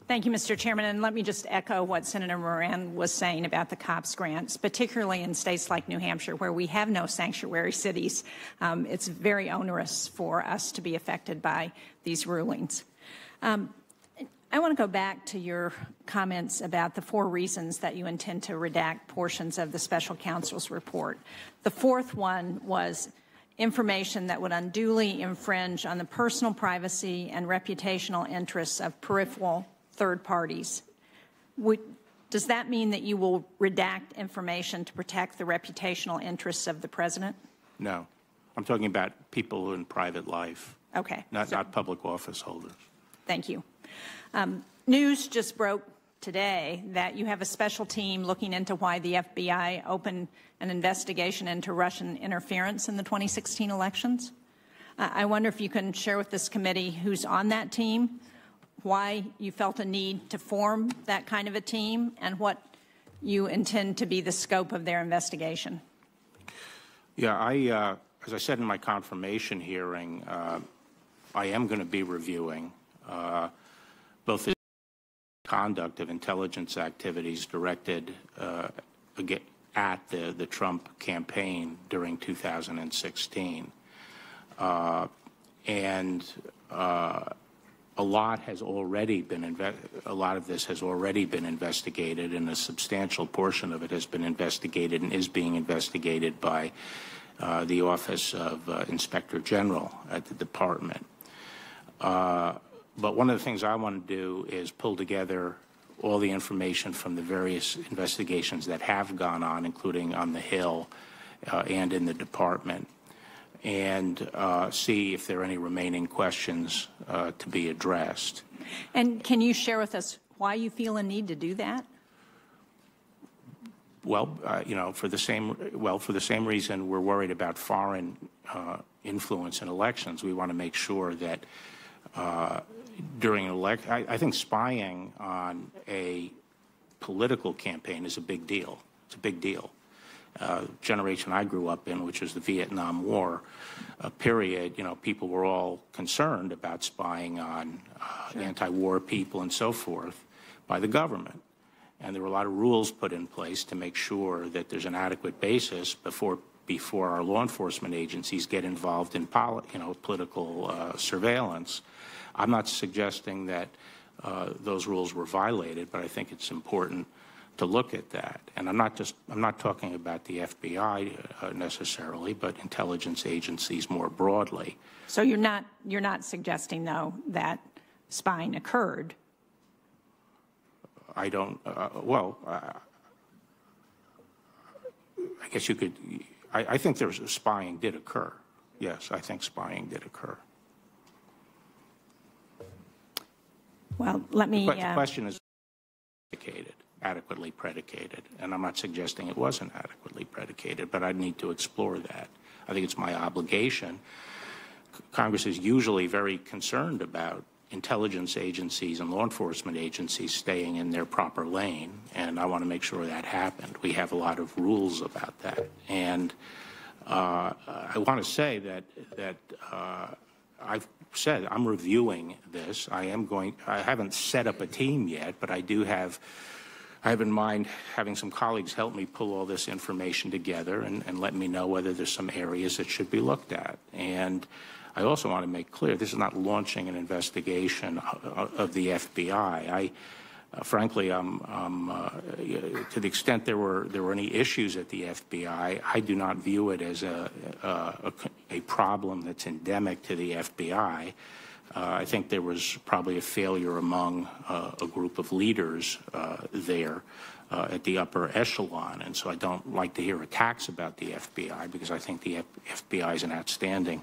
Thank you, Mr. Chairman. And let me just echo what Senator Moran was saying about the COPS grants, particularly in states like New Hampshire, where we have no sanctuary cities. It's very onerous for us to be affected by these rulings. I want to go back to your comments about the 4 reasons that you intend to redact portions of the special counsel's report. The 4th one was information that would unduly infringe on the personal privacy and reputational interests of peripheral third parties. Does that mean that you will redact information to protect the reputational interests of the President? No. I'm talking about people in private life. Okay. Not public office holders. Thank you. News just broke today that you have a special team looking into why the FBI opened an investigation into Russian interference in the 2016 elections. I wonder if you can share with this committee who's on that team, why you felt a need to form that kind of a team, and what you intend to be the scope of their investigation. Yeah, as I said in my confirmation hearing, I am going to be reviewing both the conduct of intelligence activities directed at the Trump campaign during 2016. A lot of this has already been investigated, and a substantial portion of it has been investigated and is being investigated by the Office of Inspector General at the Department. But one of the things I want to do is pull together all the information from the various investigations that have gone on, including on the Hill and in the Department, and see if there are any remaining questions to be addressed. And can you share with us why you feel a need to do that? Well, for the same reason we're worried about foreign influence in elections. We want to make sure that during an election, I think spying on a political campaign is a big deal. It's a big deal. Generation I grew up in, which was the Vietnam War period, people were all concerned about spying on anti-war people and so forth by the government. And there were a lot of rules put in place to make sure that there's an adequate basis before our law enforcement agencies get involved in political surveillance. I'm not suggesting that those rules were violated, but I think it's important to look at that. And I'm not talking about the FBI necessarily, but intelligence agencies more broadly. So you're not suggesting, though, that spying occurred? I don't. I guess you could. I think spying did occur. Yes, I think spying did occur. Well, let me. The question is adequately predicated, and I'm not suggesting it wasn't adequately predicated, but I need to explore that. I think it's my obligation. Congress is usually very concerned about intelligence agencies and law enforcement agencies staying in their proper lane, and I want to make sure that happened. We have a lot of rules about that, and I want to say that I've said I'm reviewing this. I haven't set up a team yet, but I have in mind having some colleagues help me pull all this information together and let me know whether there's some areas that should be looked at. And I also want to make clear this is not launching an investigation of the FBI. Frankly, to the extent there were any issues at the FBI, I do not view it as a problem that's endemic to the FBI. I think there was probably a failure among a group of leaders there at the upper echelon, and so I don't like to hear attacks about the FBI because I think the FBI is an outstanding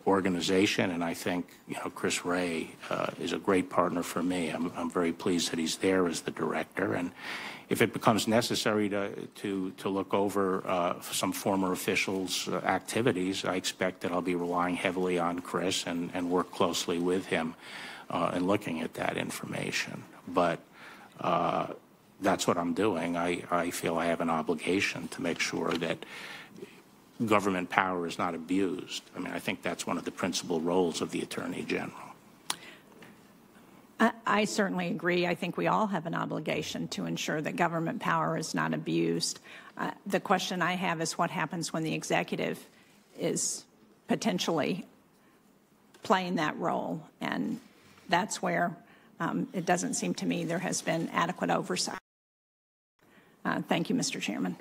organization, and I think Chris Wray is a great partner for me. I'm very pleased that he's there as the director, and if it becomes necessary to look over some former officials' activities, I expect that I'll be relying heavily on Chris and work closely with him in looking at that information. But that's what I'm doing. I feel I have an obligation to make sure that government power is not abused. I mean, I think that's one of the principal roles of the Attorney General. I certainly agree. I think we all have an obligation to ensure that government power is not abused. The question I have is what happens when the executive is potentially playing that role, and that's where it doesn't seem to me there has been adequate oversight. Thank you, Mr. Chairman.